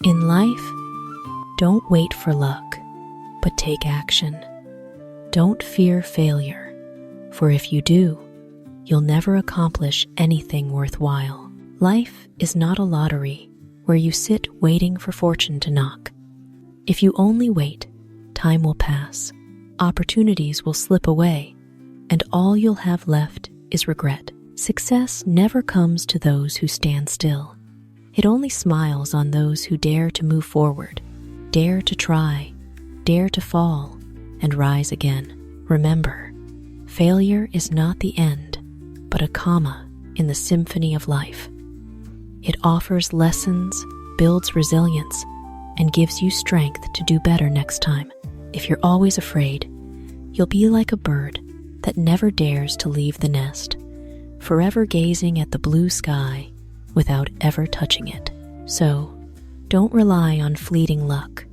In life, don't wait for luck, but take action. Don't fear failure, for if you do, you'll never accomplish anything worthwhile. Life is not a lottery where you sit waiting for fortune to knock. If you only wait, time will pass, opportunities will slip away, and all you'll have left is regret. Success never comes to those who stand still. It only smiles on those who dare to move forward, dare to try, dare to fall, and rise again. Remember, failure is not the end, but a comma in the symphony of life. It offers lessons, builds resilience, and gives you strength to do better next time. If you're always afraid, you'll be like a bird that never dares to leave the nest, forever gazing at the blue sky without ever touching it. So, don't rely on fleeting luck.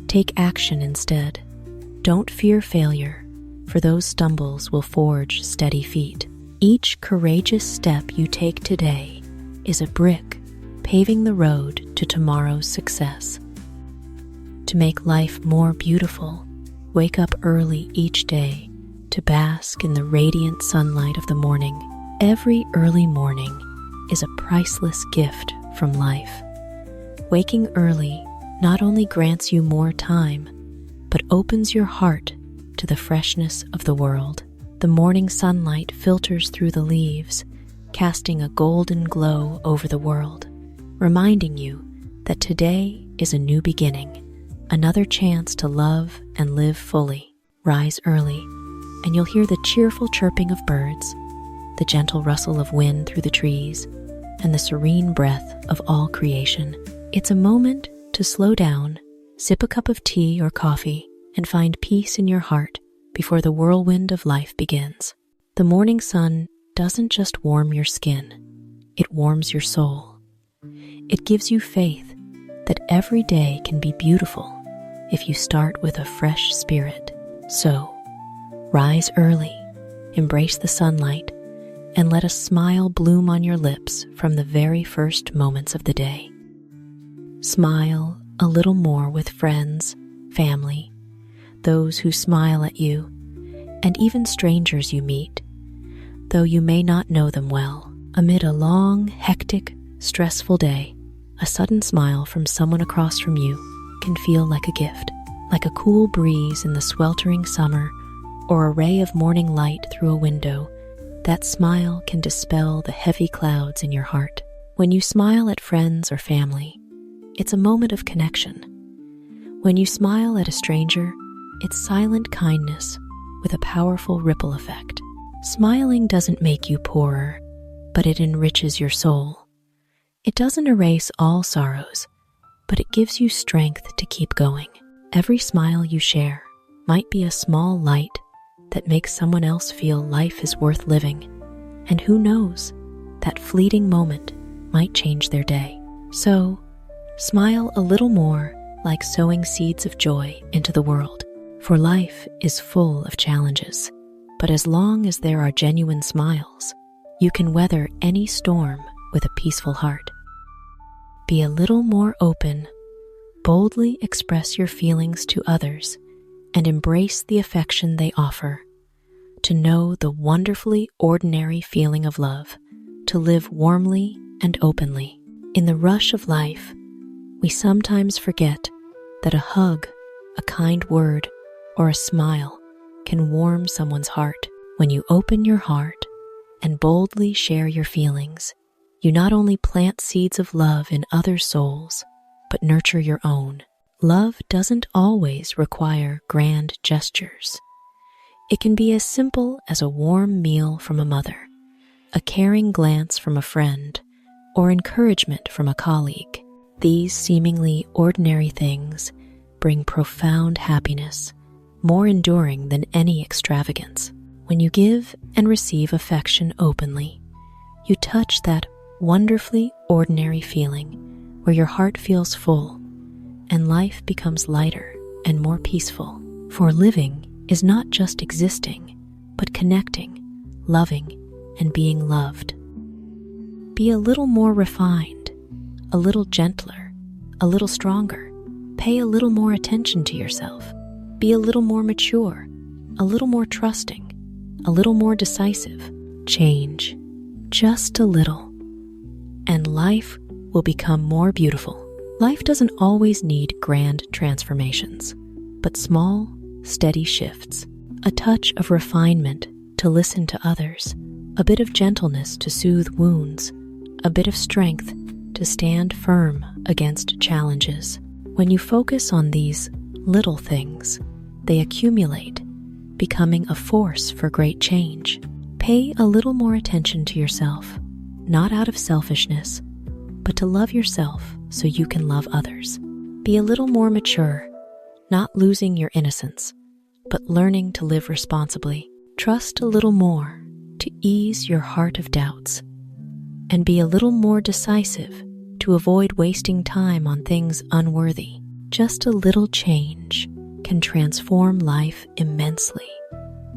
Take action instead. Don't fear failure, for those stumbles will forge steady feet. Each courageous step you take today is a brick paving the road to tomorrow's success. To make life more beautiful, wake up early each day to bask in the radiant sunlight of the morning. Every early morning is a priceless gift from life. Waking early not only grants you more time, but opens your heart to the freshness of the world. The morning sunlight filters through the leaves, casting a golden glow over the world, reminding you that today is a new beginning, another chance to love and live fully. Rise early, and you'll hear the cheerful chirping of birds, the gentle rustle of wind through the trees, and the serene breath of all creation. It's a moment to slow down, sip a cup of tea or coffee, and find peace in your heart before the whirlwind of life begins. The morning sun doesn't just warm your skin, it warms your soul. It gives you faith that every day can be beautiful if you start with a fresh spirit. So, rise early, embrace the sunlight, and let a smile bloom on your lips from the very first moments of the day. Smile a little more with friends, family, those who smile at you, and even strangers you meet, though you may not know them well. Amid a long, hectic, stressful day, a sudden smile from someone across from you can feel like a gift, like a cool breeze in the sweltering summer or a ray of morning light through a window. That smile can dispel the heavy clouds in your heart. When you smile at friends or family, it's a moment of connection. When you smile at a stranger, it's silent kindness with a powerful ripple effect. Smiling doesn't make you poorer, but it enriches your soul. It doesn't erase all sorrows, but it gives you strength to keep going. Every smile you share might be a small light that makes someone else feel life is worth living. And who knows, that fleeting moment might change their day. So, smile a little more, like sowing seeds of joy into the world. For life is full of challenges, but as long as there are genuine smiles, you can weather any storm with a peaceful heart. Be a little more open, boldly express your feelings to others, and embrace the affection they offer. To know the wonderfully ordinary feeling of love, to live warmly and openly. In the rush of life, we sometimes forget that a hug, a kind word, or a smile can warm someone's heart. When you open your heart and boldly share your feelings, you not only plant seeds of love in other souls, but nurture your own. Love doesn't always require grand gestures. It can be as simple as a warm meal from a mother, a caring glance from a friend, or encouragement from a colleague. These seemingly ordinary things bring profound happiness, more enduring than any extravagance. When you give and receive affection openly, you touch that wonderfully ordinary feeling where your heart feels full and life becomes lighter and more peaceful. For living is not just existing, but connecting, loving, and being loved. Be a little more refined, a little gentler, a little stronger. Pay a little more attention to yourself. Be a little more mature, a little more trusting, a little more decisive. Change, just a little, and life will become more beautiful. Life doesn't always need grand transformations, but small, steady shifts. A touch of refinement to listen to others, a bit of gentleness to soothe wounds, a bit of strength to stand firm against challenges. When you focus on these little things, they accumulate, becoming a force for great change. Pay a little more attention to yourself, not out of selfishness, but to love yourself so you can love others. Be a little more mature, not losing your innocence, but learning to live responsibly. Trust a little more to ease your heart of doubts, and be a little more decisive to avoid wasting time on things unworthy. Just a little change can transform life immensely,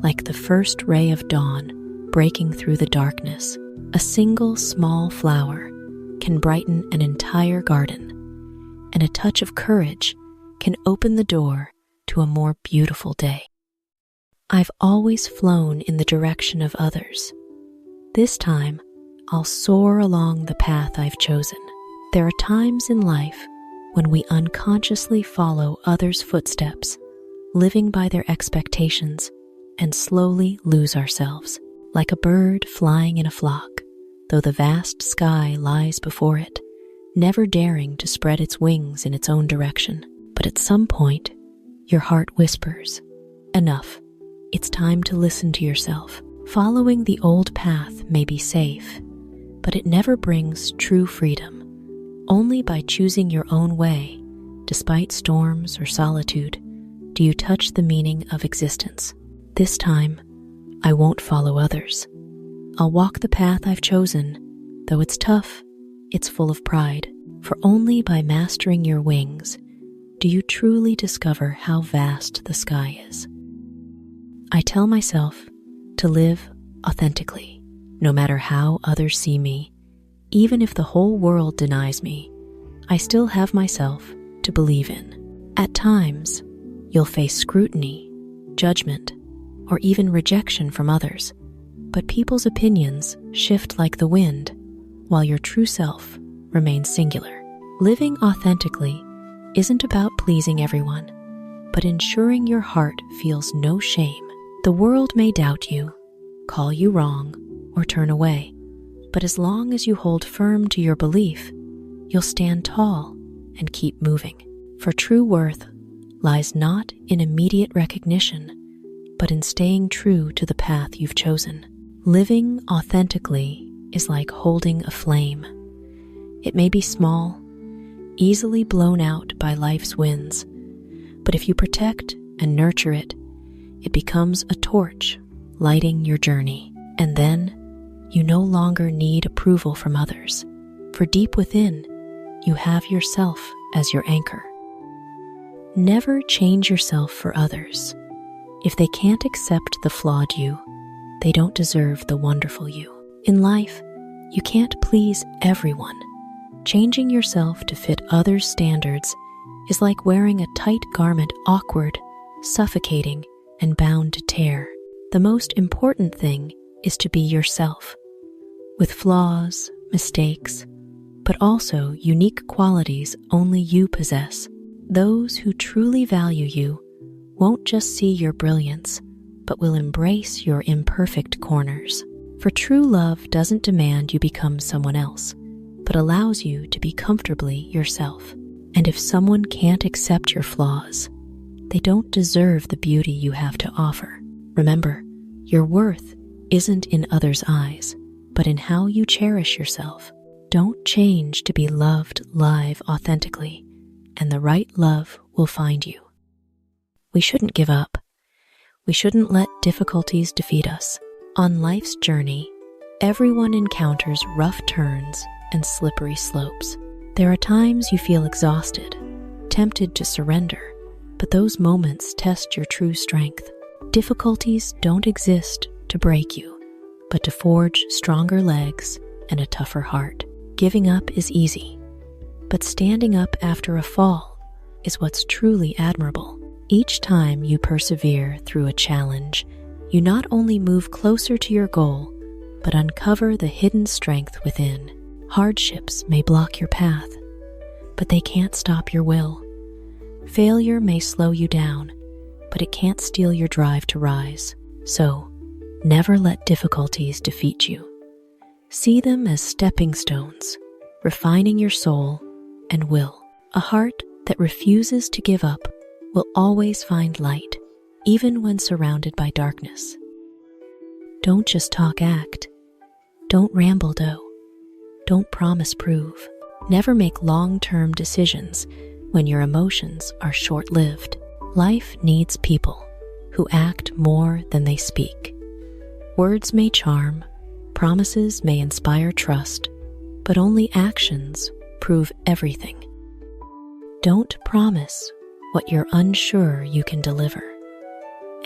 like the first ray of dawn breaking through the darkness. A single small flower can brighten an entire garden, and a touch of courage can open the door to a more beautiful day. I've always flown in the direction of others. This time, I'll soar along the path I've chosen. There are times in life when we unconsciously follow others' footsteps, living by their expectations, and slowly lose ourselves. Like a bird flying in a flock, though the vast sky lies before it, never daring to spread its wings in its own direction. But at some point, your heart whispers, "Enough. It's time to listen to yourself." Following the old path may be safe, but it never brings true freedom. Only by choosing your own way, despite storms or solitude, do you touch the meaning of existence. This time, I won't follow others. I'll walk the path I've chosen. Though it's tough, it's full of pride. For only by mastering your wings do you truly discover how vast the sky is. I tell myself to live authentically, no matter how others see me. Even if the whole world denies me, I still have myself to believe in. At times, you'll face scrutiny, judgment, or even rejection from others, but people's opinions shift like the wind, while your true self remains singular. Living authentically isn't about pleasing everyone, but ensuring your heart feels no shame. The world may doubt you, call you wrong, or turn away, but as long as you hold firm to your belief, you'll stand tall and keep moving. For true worth lies not in immediate recognition, but in staying true to the path you've chosen. Living authentically is like holding a flame. It may be small, easily blown out by life's winds, but if you protect and nurture it, it becomes a torch lighting your journey. And then, you no longer need approval from others, for deep within, you have yourself as your anchor. Never change yourself for others. If they can't accept the flawed you, they don't deserve the wonderful you. In life, you can't please everyone. Changing yourself to fit others' standards is like wearing a tight garment, awkward, suffocating, and bound to tear. The most important thing is to be yourself, with flaws, mistakes, but also unique qualities only you possess. Those who truly value you won't just see your brilliance, but will embrace your imperfect corners. For true love doesn't demand you become someone else, but allows you to be comfortably yourself. And if someone can't accept your flaws, they don't deserve the beauty you have to offer. Remember, your worth isn't in others' eyes, but in how you cherish yourself. Don't change to be loved. Live authentically, and the right love will find you. We shouldn't give up. We shouldn't let difficulties defeat us. On life's journey, everyone encounters rough turns and slippery slopes. There are times you feel exhausted, tempted to surrender, but those moments test your true strength. Difficulties don't exist to break you, but to forge stronger legs and a tougher heart. Giving up is easy, But standing up after a fall is what's truly admirable. Each time you persevere through a challenge, you not only move closer to your goal, but uncover the hidden strength within. Hardships may block your path, but they can't stop your will. Failure may slow you down, but it can't steal your drive to rise. So, never let difficulties defeat you. See them as stepping stones, refining your soul and will. A heart that refuses to give up will always find light, even when surrounded by darkness. Don't just talk, act. Don't ramble, dough. Don't promise, prove. Never make long-term decisions when your emotions are short-lived. Life needs people who act more than they speak. Words may charm, promises may inspire trust, but only actions prove everything. Don't promise what you're unsure you can deliver.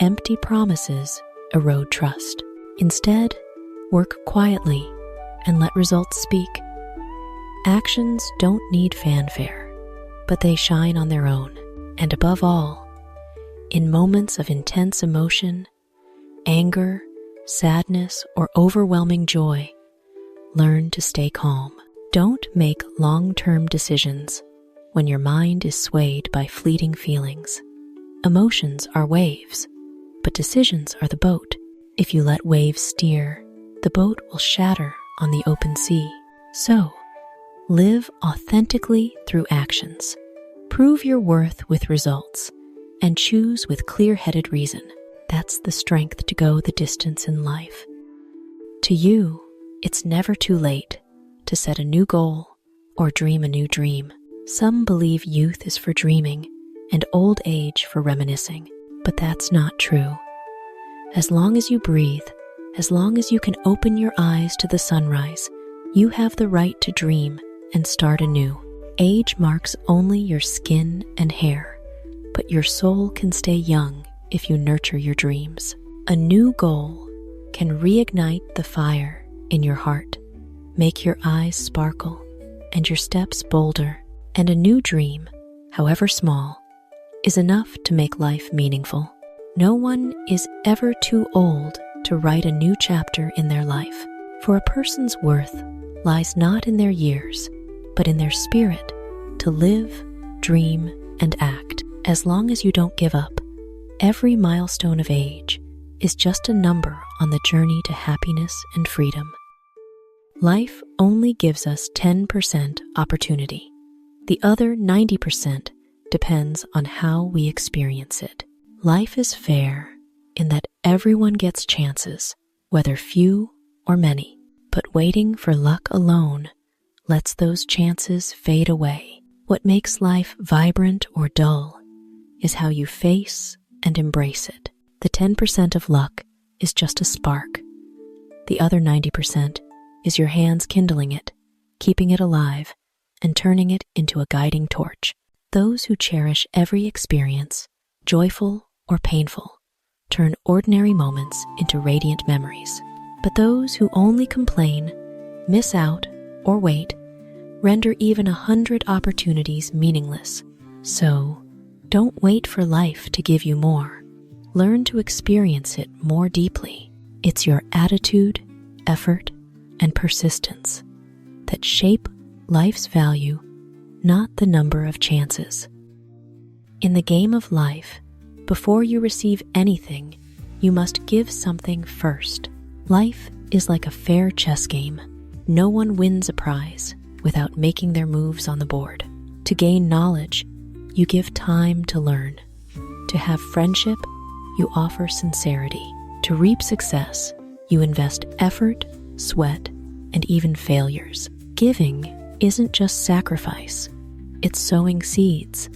Empty promises erode trust. Instead, work quietly and let results speak. Actions don't need fanfare, but they shine on their own. And above all, in moments of intense emotion, anger, sadness, or overwhelming joy, learn to stay calm. Don't make long-term decisions when your mind is swayed by fleeting feelings. Emotions are waves, but decisions are the boat. If you let waves steer, the boat will shatter on the open sea. So, live authentically through actions. Prove your worth with results, and choose with clear-headed reason. That's the strength to go the distance in life. To you, it's never too late to set a new goal or dream a new dream. Some believe youth is for dreaming and old age for reminiscing, but that's not true. As long as you breathe, as long as you can open your eyes to the sunrise, you have the right to dream and start anew. Age marks only your skin and hair, but your soul can stay young if you nurture your dreams. A new goal can reignite the fire in your heart, make your eyes sparkle and your steps bolder. And a new dream, however small, is enough to make life meaningful. No one is ever too old to write a new chapter in their life, for a person's worth lies not in their years, but in their spirit to live, dream, and act. As long as you don't give up, every milestone of age is just a number on the journey to happiness and freedom. Life only gives us 10% opportunity. The other 90% depends on how we experience it. Life is fair in that everyone gets chances, whether few or many, but waiting for luck alone lets those chances fade away. What makes life vibrant or dull is how you face and embrace it. The 10% of luck is just a spark. The other 90% is your hands kindling it, keeping it alive, and turning it into a guiding torch. Those who cherish every experience, joyful or painful, turn ordinary moments into radiant memories. But those who only complain, miss out, or wait, render even 100 opportunities meaningless. So, don't wait for life to give you more. Learn to experience it more deeply. It's your attitude, effort, and persistence that shape life's value, not the number of chances. In the game of life, before you receive anything, you must give something first. Life is like a fair chess game. No one wins a prize without making their moves on the board. To gain knowledge, you give time to learn. To have friendship, you offer sincerity. To reap success, you invest effort, sweat, and even failures. Giving isn't just sacrifice, it's sowing seeds.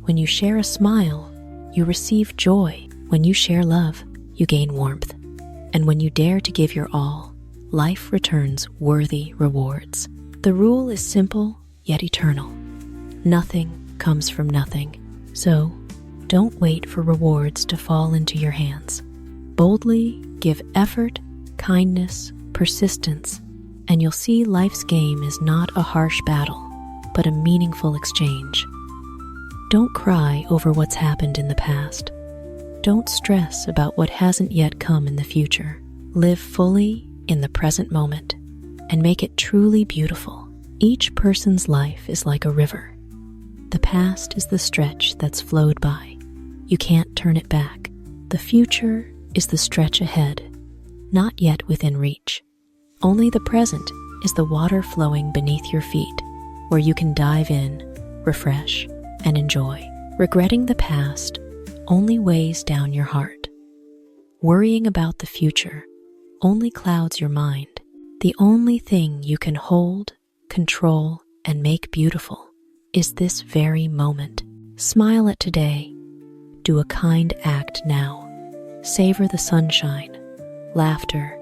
When you share a smile, you receive joy. When you share love, you gain warmth. And when you dare to give your all, life returns worthy rewards. The rule is simple yet eternal. Nothing comes from nothing. So, don't wait for rewards to fall into your hands. Boldly give effort, kindness, persistence, and you'll see life's game is not a harsh battle, but a meaningful exchange. Don't cry over what's happened in the past. Don't stress about what hasn't yet come in the future. Live fully in the present moment and make it truly beautiful. Each person's life is like a river. The past is the stretch that's flowed by. You can't turn it back. The future is the stretch ahead, not yet within reach. Only the present is the water flowing beneath your feet, where you can dive in, refresh, and enjoy. Regretting the past only weighs down your heart. Worrying about the future only clouds your mind. The only thing you can hold, control, and make beautiful is this very moment. Smile at today. Do a kind act now. Savor the sunshine, laughter,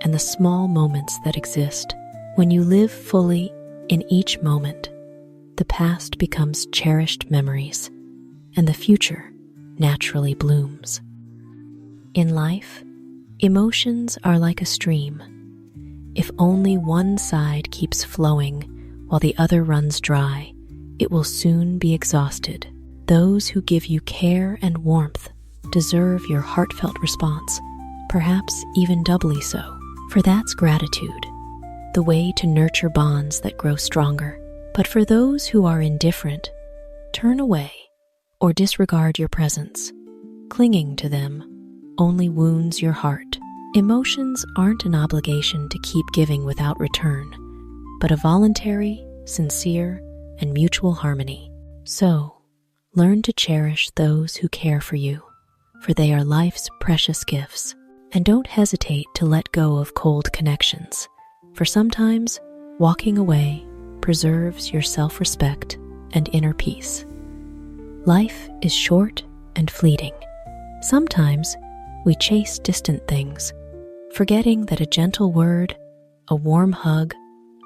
and the small moments that exist. When you live fully in each moment, the past becomes cherished memories, and the future naturally blooms. In life, emotions are like a stream. If only one side keeps flowing while the other runs dry, it will soon be exhausted. Those who give you care and warmth deserve your heartfelt response, perhaps even doubly so. For that's gratitude, the way to nurture bonds that grow stronger. But for those who are indifferent, turn away or disregard your presence. Clinging to them only wounds your heart. Emotions aren't an obligation to keep giving without return, but a voluntary, sincere, and mutual harmony. So, learn to cherish those who care for you, for they are life's precious gifts. And don't hesitate to let go of cold connections, for sometimes walking away preserves your self-respect and inner peace. Life is short and fleeting. Sometimes we chase distant things, forgetting that a gentle word, a warm hug,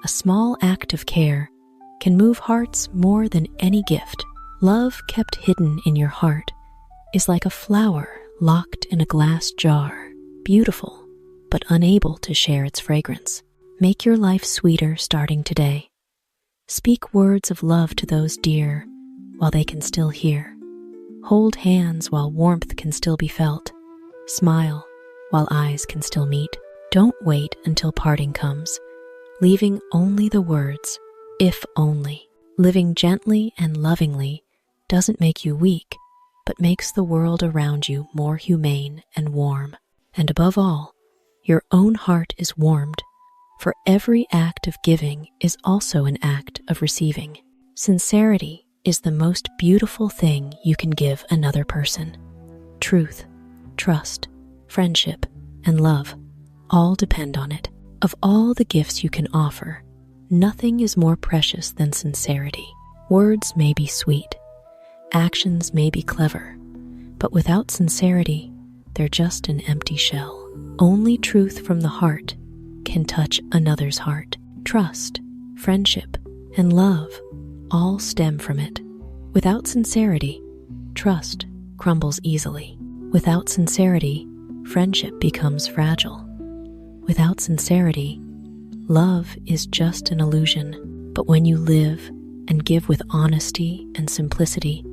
a small act of care can move hearts more than any gift. Love kept hidden in your heart is like a flower locked in a glass jar, beautiful but unable to share its fragrance. Make your life sweeter starting today. Speak words of love to those dear while they can still hear. Hold hands while warmth can still be felt. Smile while eyes can still meet. Don't wait until parting comes, leaving only the words, if only. Living gently and lovingly doesn't make you weak, but makes the world around you more humane and warm. And above all, your own heart is warmed, for every act of giving is also an act of receiving. Sincerity is the most beautiful thing you can give another person. Truth, trust, friendship, and love all depend on it. Of all the gifts you can offer, nothing is more precious than sincerity. Words may be sweet, actions may be clever, but without sincerity, they're just an empty shell. Only truth from the heart can touch another's heart. Trust, friendship, and love all stem from it. Without sincerity, trust crumbles easily. Without sincerity, friendship becomes fragile. Without sincerity, love is just an illusion. But when you live and give with honesty and simplicity,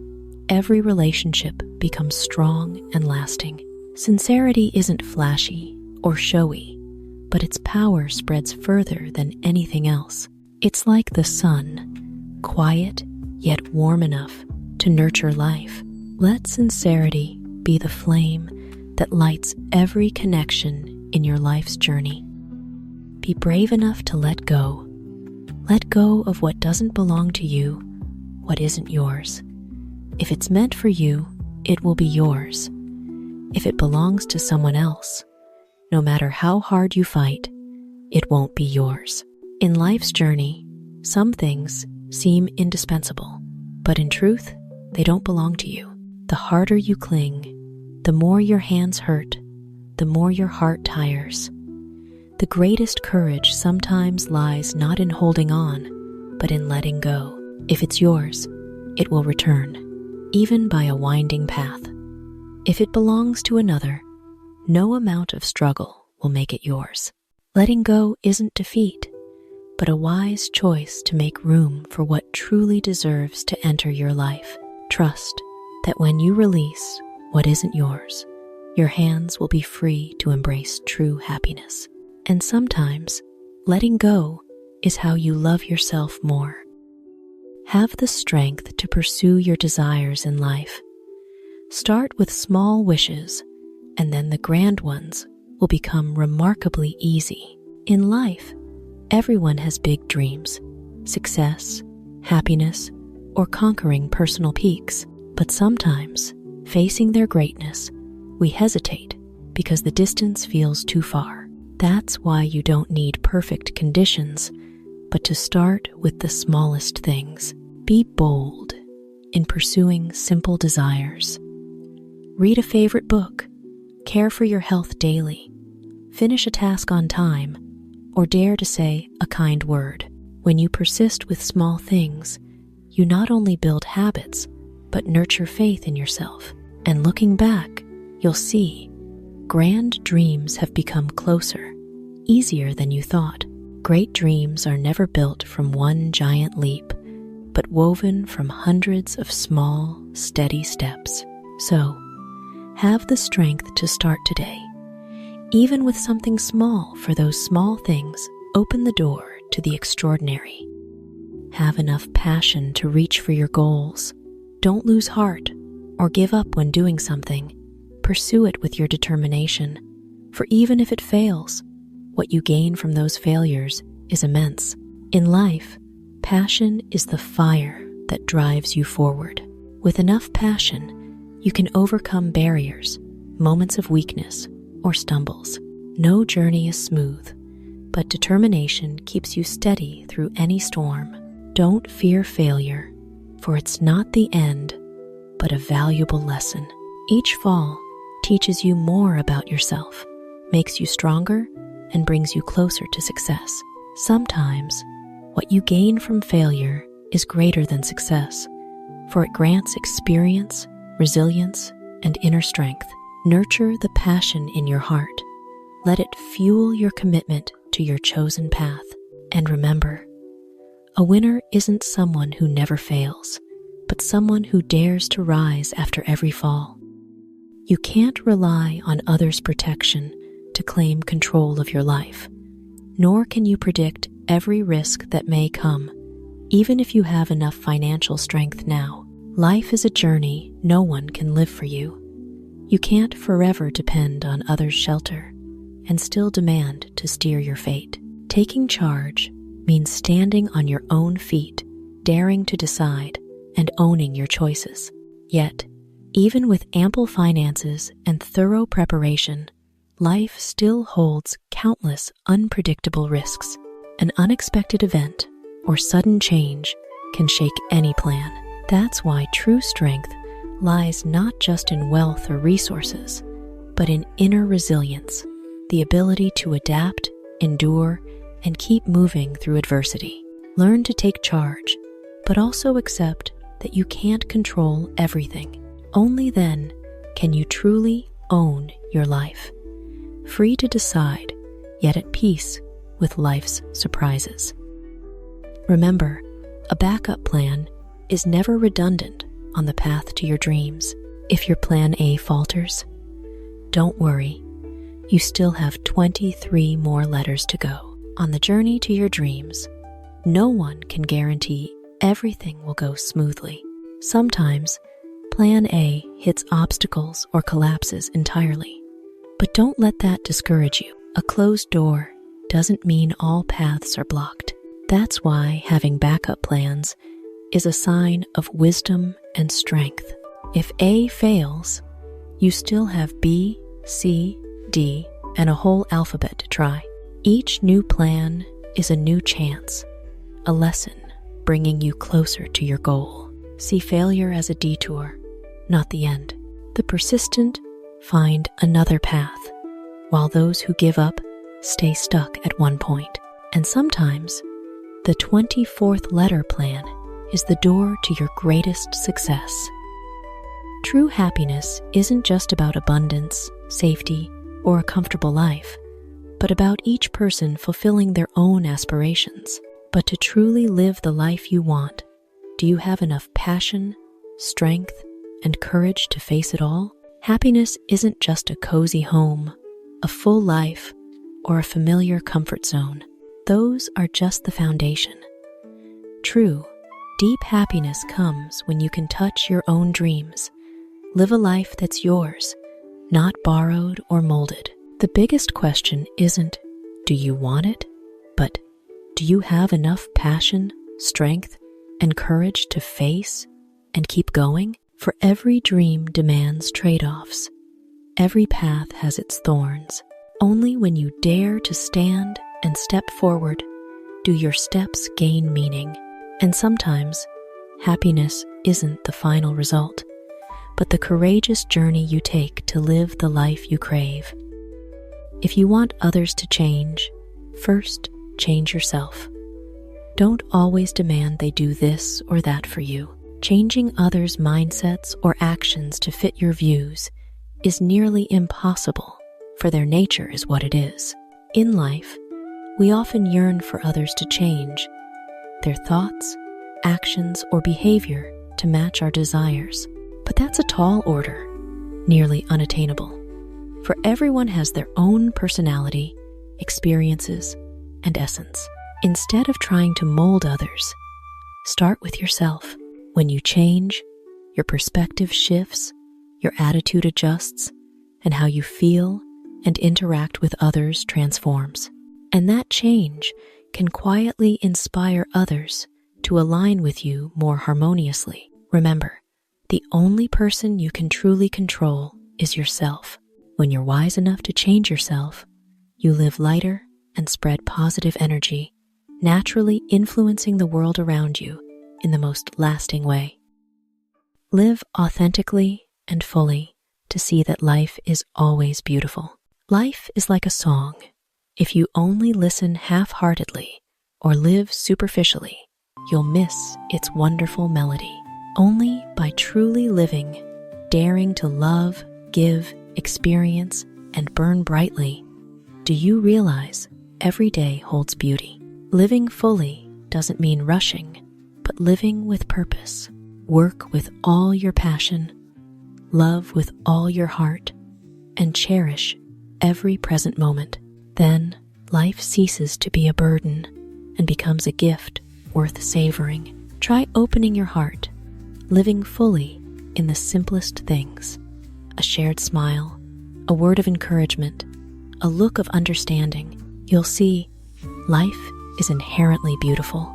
every relationship becomes strong and lasting. Sincerity isn't flashy or showy, but its power spreads further than anything else. It's like the sun, quiet yet warm enough to nurture life. Let sincerity be the flame that lights every connection in your life's journey. Be brave enough to let go. Let go of what doesn't belong to you, what isn't yours. If it's meant for you, it will be yours. If it belongs to someone else, no matter how hard you fight, it won't be yours. In life's journey, some things seem indispensable, but in truth, they don't belong to you. The harder you cling, the more your hands hurt, the more your heart tires. The greatest courage sometimes lies not in holding on, but in letting go. If it's yours, it will return, even by a winding path. If it belongs to another, no amount of struggle will make it yours. Letting go isn't defeat, but a wise choice to make room for what truly deserves to enter your life. Trust that when you release what isn't yours, your hands will be free to embrace true happiness. And sometimes, letting go is how you love yourself more. Have the strength to pursue your desires in life. Start with small wishes, and then the grand ones will become remarkably easy. In life, everyone has big dreams: success, happiness, or conquering personal peaks. But sometimes, facing their greatness, we hesitate because the distance feels too far. That's why you don't need perfect conditions, but to start with the smallest things. Be bold in pursuing simple desires. Read a favorite book, care for your health daily, finish a task on time, or dare to say a kind word. When you persist with small things, you not only build habits, but nurture faith in yourself. And looking back, you'll see grand dreams have become closer, easier than you thought. Great dreams are never built from one giant leap, but woven from hundreds of small, steady steps. So, have the strength to start today. Even with something small, for those small things open the door to the extraordinary. Have enough passion to reach for your goals. Don't lose heart or give up when doing something. Pursue it with your determination, for even if it fails, what you gain from those failures is immense. In life, passion is the fire that drives you forward. With enough passion, you can overcome barriers, moments of weakness, or stumbles. No journey is smooth, but determination keeps you steady through any storm. Don't fear failure, for it's not the end, but a valuable lesson. Each fall teaches you more about yourself, makes you stronger, and brings you closer to success. Sometimes, what you gain from failure is greater than success, for it grants experience, resilience, and inner strength. Nurture the passion in your heart. Let it fuel your commitment to your chosen path. And remember, a winner isn't someone who never fails, but someone who dares to rise after every fall. You can't rely on others' protection to claim control of your life, nor can you predict every risk that may come, even if you have enough financial strength now. Life is a journey no one can live for you. You can't forever depend on others' shelter and still demand to steer your fate. Taking charge means standing on your own feet, daring to decide, and owning your choices. Yet, even with ample finances and thorough preparation, life still holds countless unpredictable risks. An unexpected event or sudden change can shake any plan. That's why true strength lies not just in wealth or resources, but in inner resilience, the ability to adapt, endure, and keep moving through adversity. Learn to take charge, but also accept that you can't control everything. Only then can you truly own your life, free to decide, yet at peace with life's surprises. Remember, a backup plan is never redundant on the path to your dreams. If your plan A falters, don't worry. You still have 23 more letters to go. On the journey to your dreams, no one can guarantee everything will go smoothly. Sometimes, plan A hits obstacles or collapses entirely. But don't let that discourage you. A closed door doesn't mean all paths are blocked. That's why having backup plans is a sign of wisdom and strength. If A fails, you still have B, C, D, and a whole alphabet to try. Each new plan is a new chance, a lesson bringing you closer to your goal. See failure as a detour, not the end. The persistent find another path, while those who give up stay stuck at one point. And sometimes, the 24th letter plan is the door to your greatest success. True happiness isn't just about abundance, safety, or a comfortable life, but about each person fulfilling their own aspirations. But to truly live the life you want, do you have enough passion, strength, and courage to face it all? Happiness isn't just a cozy home, a full life, or a familiar comfort zone. Those are just the foundation. True, deep happiness comes when you can touch your own dreams, live a life that's yours, not borrowed or molded. The biggest question isn't, do you want it? But, do you have enough passion, strength, and courage to face and keep going? For every dream demands trade-offs. Every path has its thorns. Only when you dare to stand and step forward do your steps gain meaning. And sometimes, happiness isn't the final result, but the courageous journey you take to live the life you crave. If you want others to change, first, change yourself. Don't always demand they do this or that for you. Changing others' mindsets or actions to fit your views is nearly impossible, for their nature is what it is. In life, we often yearn for others to change their thoughts, actions, or behavior to match our desires. But that's a tall order, nearly unattainable. For everyone has their own personality, experiences, and essence. Instead of trying to mold others, start with yourself. When you change, your perspective shifts, your attitude adjusts, and how you feel and interact with others transforms. And that change can quietly inspire others to align with you more harmoniously. Remember, the only person you can truly control is yourself. When you're wise enough to change yourself, you live lighter and spread positive energy, naturally influencing the world around you in the most lasting way. Live authentically and fully to see that life is always beautiful. Life is like a song. If you only listen half-heartedly or live superficially, you'll miss its wonderful melody. Only by truly living, daring to love, give, experience, and burn brightly, do you realize every day holds beauty. Living fully doesn't mean rushing, but living with purpose. Work with all your passion, love with all your heart, and cherish every present moment. Then life ceases to be a burden and becomes a gift worth savoring. Try opening your heart, living fully in the simplest things. A shared smile, a word of encouragement, a look of understanding. You'll see life is inherently beautiful,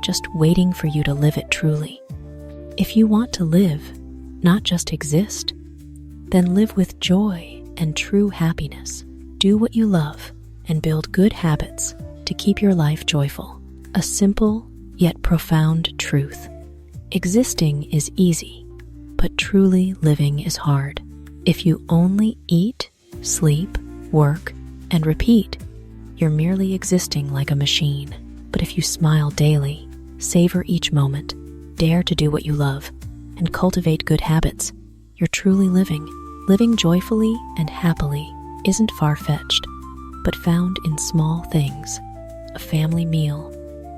just waiting for you to live it truly. If you want to live, not just exist, then live with joy and true happiness. Do what you love and build good habits to keep your life joyful. A simple yet profound truth. Existing is easy, but truly living is hard. If you only eat, sleep, work, and repeat, you're merely existing like a machine. But if you smile daily, savor each moment, dare to do what you love, and cultivate good habits, you're truly living. Living joyfully and happily isn't far-fetched, but found in small things: a family meal,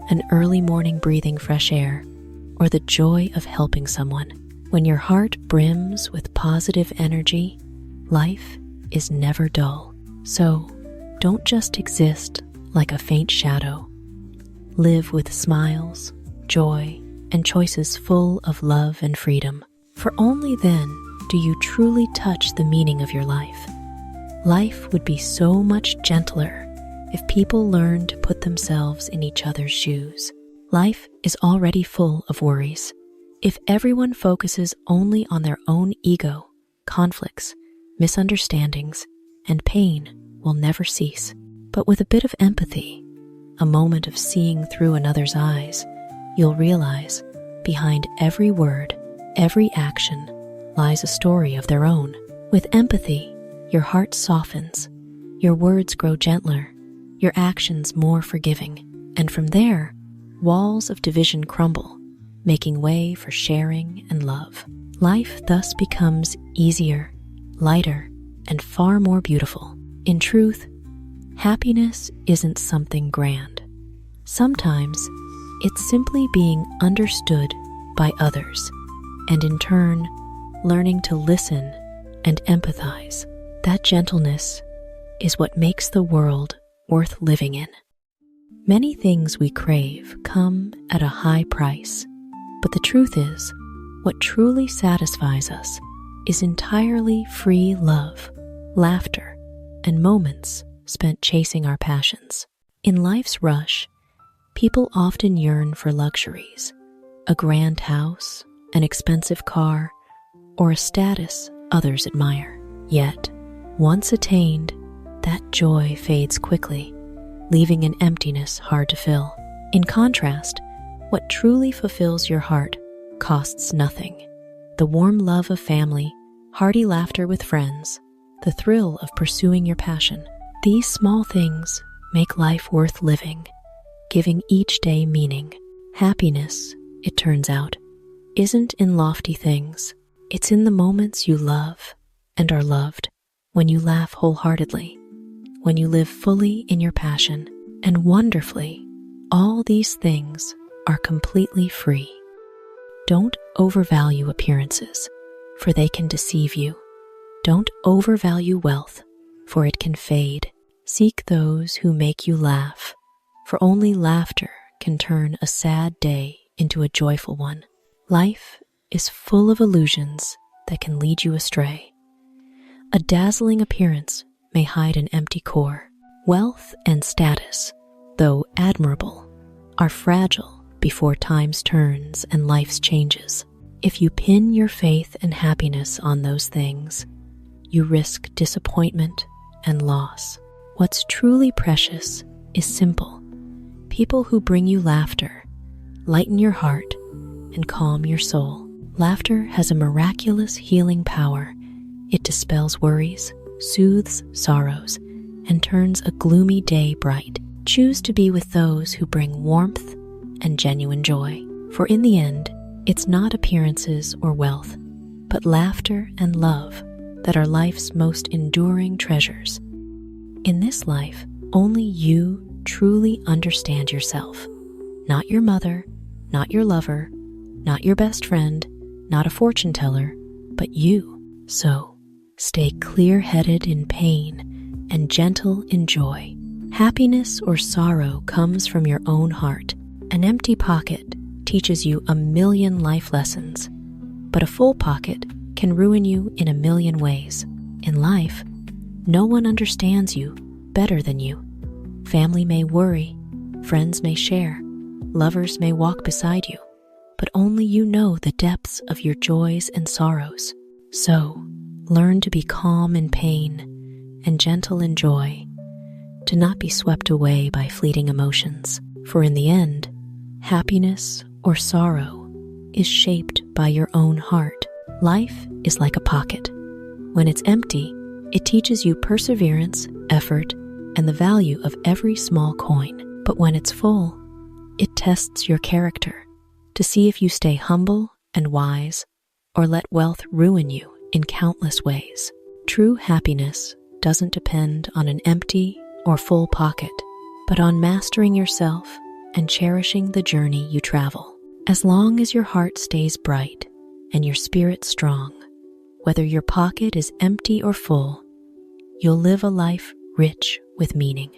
an early morning breathing fresh air, or the joy of helping someone. When your heart brims with positive energy, life is never dull. So, don't just exist like a faint shadow. Live with smiles, joy, and choices full of love and freedom. For only then do you truly touch the meaning of your life. Life would be so much gentler if people learned to put themselves in each other's shoes. Life is already full of worries. If everyone focuses only on their own ego, conflicts, misunderstandings, and pain will never cease. But with a bit of empathy, a moment of seeing through another's eyes, you'll realize behind every word, every action, lies a story of their own. With empathy, your heart softens, your words grow gentler, your actions more forgiving, and from there, walls of division crumble, making way for sharing and love. Life thus becomes easier, lighter, and far more beautiful. In truth, happiness isn't something grand, Sometimes it's simply being understood by others, and in turn, learning to listen and empathize. That gentleness is what makes the world worth living in. Many things we crave come at a high price, but the truth is, what truly satisfies us is entirely free love, laughter, and moments spent chasing our passions. In life's rush, people often yearn for luxuries, a grand house, an expensive car, or a status others admire. Yet, once attained, that joy fades quickly, leaving an emptiness hard to fill. In contrast, what truly fulfills your heart costs nothing. The warm love of family, hearty laughter with friends, the thrill of pursuing your passion. These small things make life worth living, giving each day meaning. Happiness, it turns out, isn't in lofty things. It's in the moments you love and are loved, when you laugh wholeheartedly, when you live fully in your passion, and wonderfully, all these things are completely free. Don't overvalue appearances, for they can deceive you. Don't overvalue wealth, for it can fade. Seek those who make you laugh, for only laughter can turn a sad day into a joyful one. Life is full of illusions that can lead you astray. A dazzling appearance may hide an empty core. Wealth and status, though admirable, are fragile before time's turns and life's changes. If you pin your faith and happiness on those things, you risk disappointment and loss. What's truly precious is simple. People who bring you laughter, lighten your heart, and calm your soul. Laughter has a miraculous healing power. It dispels worries, soothes sorrows, and turns a gloomy day bright. Choose to be with those who bring warmth and genuine joy. For in the end, it's not appearances or wealth, but laughter and love that are life's most enduring treasures. In this life, only you truly understand yourself. Not your mother, not your lover, not your best friend, not a fortune teller, but you. So, stay clear-headed in pain and gentle in joy. Happiness or sorrow comes from your own heart. An empty pocket teaches you a million life lessons, but a full pocket can ruin you in a million ways. In life, no one understands you better than you. Family may worry, friends may share, lovers may walk beside you, but only you know the depths of your joys and sorrows. So, learn to be calm in pain and gentle in joy, to not be swept away by fleeting emotions. For in the end, happiness or sorrow is shaped by your own heart. Life is like a pocket. When it's empty, it teaches you perseverance, effort, and the value of every small coin. But when it's full, it tests your character to see if you stay humble and wise or let wealth ruin you in countless ways. True happiness doesn't depend on an empty or full pocket, but on mastering yourself and cherishing the journey you travel. As long as your heart stays bright and your spirit strong, whether your pocket is empty or full, you'll live a life rich with meaning.